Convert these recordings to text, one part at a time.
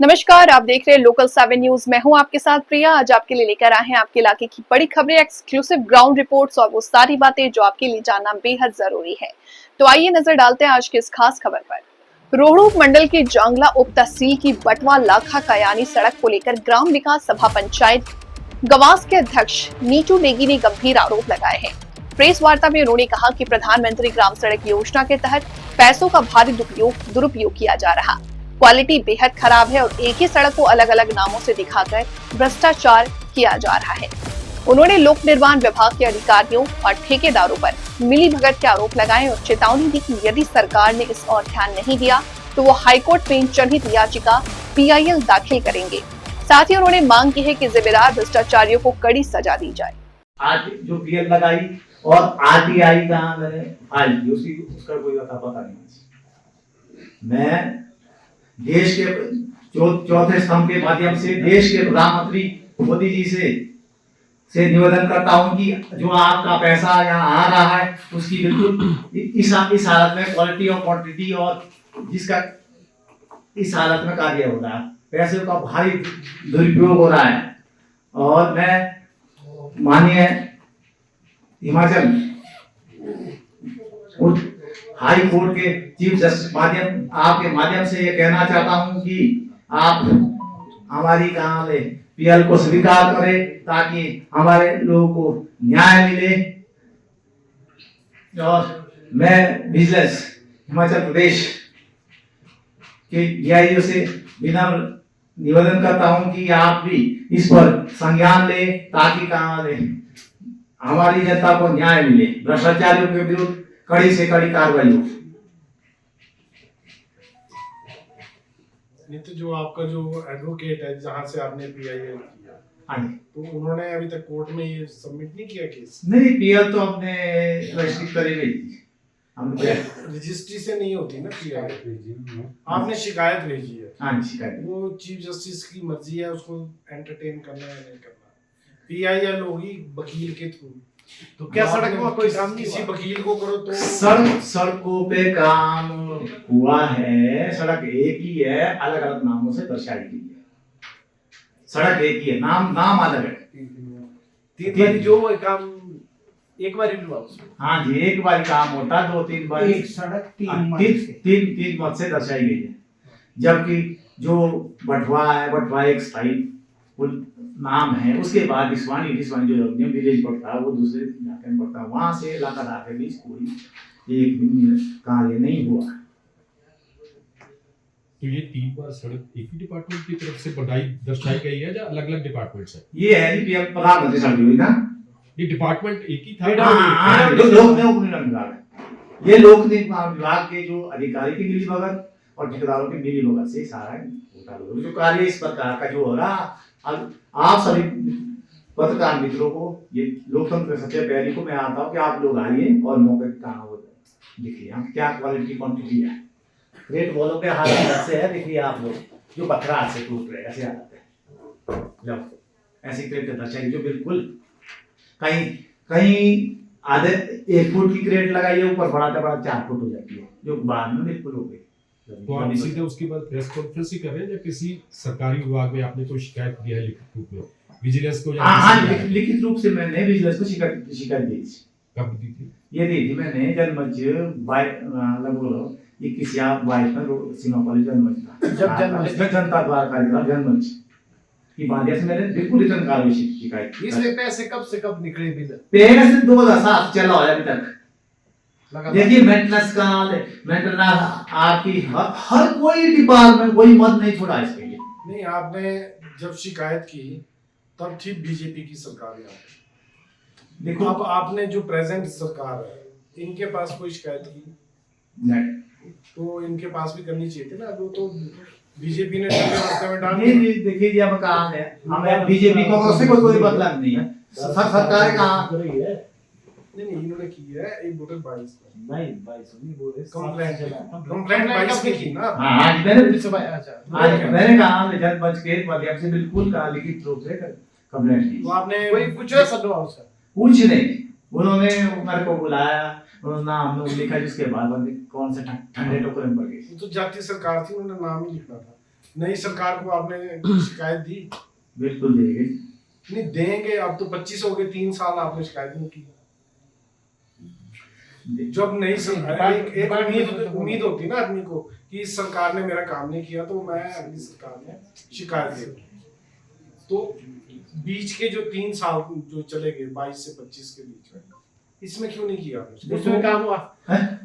नमस्कार, आप देख रहे हैं लोकल 7 न्यूज। मैं हूं आपके साथ प्रिया। आज आपके लिए लेकर आए हैं आपके इलाके की बड़ी खबरें, एक्सक्लूसिव ग्राउंड रिपोर्ट्स और वो सारी बातें जो आपके लिए जानना बेहद जरूरी है। तो आइए नजर डालते हैं आज की इस खास खबर पर। रोहड़ू मंडल के जांगला उप तहसील की बटवा लाखा कयानी सड़क को लेकर ग्राम विकास सभा पंचायत गवास के अध्यक्ष नीचू नेगी ने गंभीर आरोप लगाए हैं। प्रेस वार्ता में उन्होंने कहा कि प्रधानमंत्री ग्राम सड़क योजना के तहत पैसों का भारी दुरुपयोग किया जा रहा, क्वालिटी बेहद खराब है और एक ही सड़क को अलग अलग नामों से दिखाकर भ्रष्टाचार किया जा रहा है। उन्होंने लोक निर्माण विभाग के अधिकारियों और ठेकेदारों पर मिलीभगत के आरोप लगाए और चेतावनी दी कि यदि सरकार ने इस ओर ध्यान नहीं दिया तो वो हाईकोर्ट में जनहित याचिका PIL दाखिल करेंगे। साथ ही उन्होंने मांग की है कि जिम्मेदार भ्रष्टाचारियों को कड़ी सजा दी जाए। आज जो PL लगाई और RTI कहाँ मैंने फाइल की उसका कोई पता नहीं। मैं देश के चौथे स्तंभ के माध्यम से देश के प्रधानमंत्री मोदी जी से निवेदन करता हूं कि जो आपका पैसा यहाँ आ रहा है उसकी बिल्कुल इस हालत में क्वालिटी और क्वांटिटी और जिसका इस हालत में कार्य हो रहा है, पैसे का भारी दुरुपयोग हो रहा है। और मैं माननीय हिमाचल हाई कोर्ट के चीफ जस्टिस आपके माध्यम से ये कहना चाहता हूं कि आप हमारी कहां में PL को स्वीकार करें ताकि हमारे लोगों को न्याय मिले। और मैं विजिलेंस हिमाचल प्रदेश के DIO से विनम्र निवेदन करता हूं कि आप भी इस पर संज्ञान ले ताकि कहां ले हमारी जनता को न्याय मिले, भ्रष्टाचारियों के विरुद्ध कड़ी से कड़ी कार्रवाई हो। नहीं तो जो आपका जो एडवोकेट है जहां से आपने PIL किया, तो उन्होंने अभी तक कोर्ट में ये सबमिट नहीं किया केस? नहीं, PL तो हमने रजिस्ट्री करी गई थी, हमने रजिस्ट्री से नहीं होती ना PIL, आपने शिकायत भेजी है। हाँ, शिकायत वो चीफ जस्टिस की मर्जी है उसको एंटरटेन करना है नहीं करना। PIL होगी वकील के थ्रू, तो क्या सड़क में कोई काम नहीं? किसी वकील को करो तो सड़कों पे काम हुआ है, सड़क एक ही है, अलग अलग नामों से दर्शाई गई है। सड़क एक ही है, नाम अलग है। तीन बार जो काम एक बार ही हुआ उसमें। हाँ जी, एक बार काम होता, 2-3 बार एक सड़क तीन मत से दर्शाई गई है। जबकि जो बटवा है, बटवा एक स्थायी नाम है, उसके बाद विश्वानी जो विलेज पड़ता है वो दूसरे इलाके में पड़ता है, वहां से इलाका के बीच कोई एक कार्य नहीं हुआ। तो ये 3 बार सड़क एक ही डिपार्टमेंट की तरफ से बढ़ाई दर्शाई गई है या अलग अलग डिपार्टमेंट से? ये है जी प्रधानमंत्री सड़क योजना, ये डिपार्टमेंट एक ही था। लोक निर्माण विभाग है, ये लोक निर्माण विभाग के जो अधिकारी की मिलीभगत और ठेकेदारों की मिलीभगत से सारा होता। तो कार्य इस प्रकार का जो हो रहा, आप सभी पत्रकार मित्रों को, ये लोकतंत्र सत्य पहली को मैं आता हूँ कि आप लोग आइए और मौके कहाँ हो देखिए क्या क्वालिटी क्वांटिटी है। रेट बोलो के हालत से है, देखिए आप लोग जो पत्थर से टूट रहे ऐसे हालत है। जब ऐसी क्रेट दर्शाई जो बिल्कुल कहीं आधे 1 फुट की क्रेट लगाइए, ऊपर बढ़ाते 4 फुट हो जाती है, जो बाद में बिल्कुल हो गई। तो आप सीधे उसके बाद प्रेस कॉन्फ्रेंस ही कर रहे हैं या किसी सरकारी विभाग में आपने कोई शिकायत दिया है लिखित रूप में विजिलेंस को? लिखित रूप से मैंने विजिलेंस को शिकायत दी थी। कब दी थी? ये दी थी मैंने जनमंच 21 या 22 में सीमा कॉलेज जनमंच था, जब जनता द्वारा कार्यक्रम जनमंच की माध्यम से मैंने बिल्कुल रिटर्न कार्रवाई शिकायत की। इसमें पैसे कब से कब निकले? पैसे 2007 चला हुआ है अभी तक। देखिए मेंटेनेंस आपकी हर कोई डिपार्टमेंट कोई मत नहीं छोड़ा इसके लिए। नहीं, आपने जब शिकायत की तब थी बीजेपी की सरकार यहाँ। देखो अब आपने जो प्रेजेंट सरकार है इनके पास कोई शिकायत की नहीं, तो इनके पास भी करनी चाहिए थी ना। वो तो बीजेपी ने रास्ते में डाल नहीं देखिए जी, अब कहाँ है, हमें बीजेपी कांग्रेस से कोई मतलब नहीं है। सरकार कहाँ नहीं इन्होंने की है एक वोटर 22 नहीं 22 नहीं बोल रहे, कंप्लेंट 22 में की ना। हाँ, मैंने अच्छा कहा जनमंच के माध्यम से बिल्कुल लिखित रूप से कंप्लेंट की। तो आपने कोई कुछ है सदवा उसका? कुछ नहीं, उन्होंने मेरे को बुलाया, उन्होंने नाम लिखा, जिसके बाद कौन से ठंडे टोकरे में पड़ गए। तो जाती सरकार थी, उन्होंने नाम ही लिखना था। नई सरकार को आपने शिकायत दी? बिल्कुल देंगे। नहीं देंगे, अब तो 25 हो गए, 3 साल आपने शिकायत नहीं की। जब नई सरकार, एक उम्मीद होती ना आदमी को कि इस सरकार ने मेरा काम नहीं किया तो मैं अगली सरकार में शिकायत देगी। तो बीच के जो 3 साल जो चले गए 22 से 25 के बीच में, इसमें क्यों नहीं किया आपने? उसमें काम हुआ,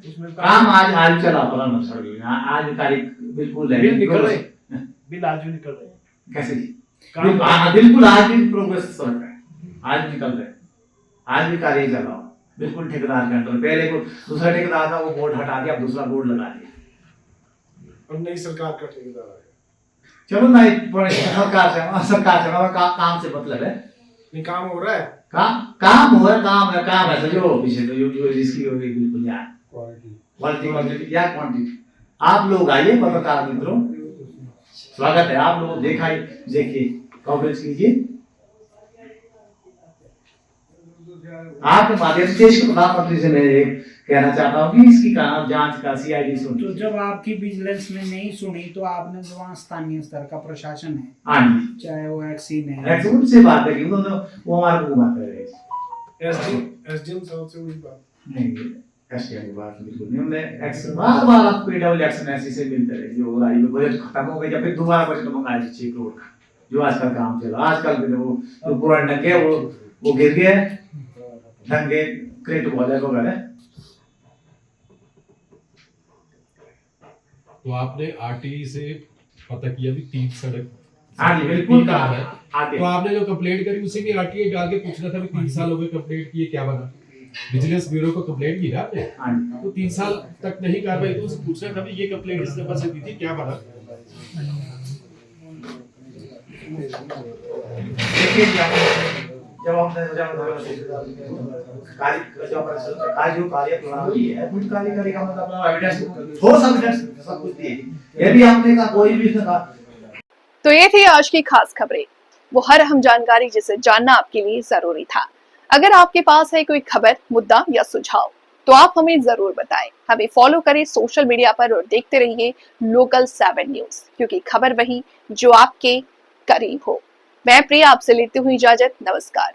उसमें काम आज चला पड़ा मसला, आज तारीख बिल्कुल है, बिल निकल रहे, बिल आज भी निकल रहे। कैसे काम बिल्कुल आज भी प्रोग्रेस चल रहा है, आज निकल रहे, आज भी कार्य चल रहा, बिल्कुल ठेकेदार के अंडर। पहले को दूसरा ठेकेदार था, वो बोर्ड हटा दिया, अब दूसरा बोर्ड लगा दिया, और नई सरकार का ठेकेदार आया। चलो ना, सरकार से काम से मतलब है, नहीं काम हो रहा है, काम हो रहा है, काम है जो पीछे जो जिसकी होगी बिल्कुल यार क्वालिटी या क्वांटिटी। आप लोग आइए पत्रकार मित्रों, स्वागत है आप लोग, देखिए कवरेज कीजिए। आपके माध्यम से देश के प्रधानमंत्री से मैं ये कहना चाहता हूँ कि इसकी काम जांच का सीआईडी सुन। तो जब आपकी विजिलेंस ने नहीं सुनी तो आपने जो वहाँ स्थानीय स्तर का प्रशासन है, हाँ जी, चाहे वो एक्सीन है, उनसे बात करी, उन्होंने वो हमारे को बात कर रहे थे, एसडीएम साहब से हुई बात नहीं एसडीएम की बात बिल्कुल नहीं, हमने एक्शन बार आपको डबल एक्शन ऐसे से मिलते रहे, जो हो रहा है बजट खत्म हो गया, फिर दोबारा बजट मंगाया 6 करोड़ का, जो आजकल काम चला, आजकल के वो पूरा नंगे वो गिर गया ढंगे क्रेट बॉलर वगैरह। तो आपने आरटीई से पता किया भी 3 सड़क, हाँ जी बिल्कुल काम है, आगे तो आपने जो कंप्लेंट करी उसे भी आरटीआई डाल के पूछना था भी 3 साल हो गए कंप्लेंट किए, क्या बना? विजिलेंस ब्यूरो को कंप्लेंट की ना आपने, तो 3 साल तक नहीं कार्रवाई, तो उसे पूछना था भी ये कंप्लेंट इस नंबर से दी थी, क्या बना? जब हमने कार्य प्रणाली है, कुछ कार्य करेगा मतलब एविडेंस ठोस एविडेंस सब कुछ दिए, ये भी हमने का कोई भी कहा। तो ये थी आज की खास खबरें, वो हर अहम जानकारी जिसे जानना आपके लिए जरूरी था। अगर आपके पास है कोई खबर, मुद्दा या सुझाव तो आप हमें जरूर बताएं। हमें फॉलो करें सोशल मीडिया पर और देखते रहिए लोकल 7 न्यूज, क्योंकि खबर वही जो आपके करीब हो। मैं प्रिया आपसे लेती हूँ इजाजत, नमस्कार।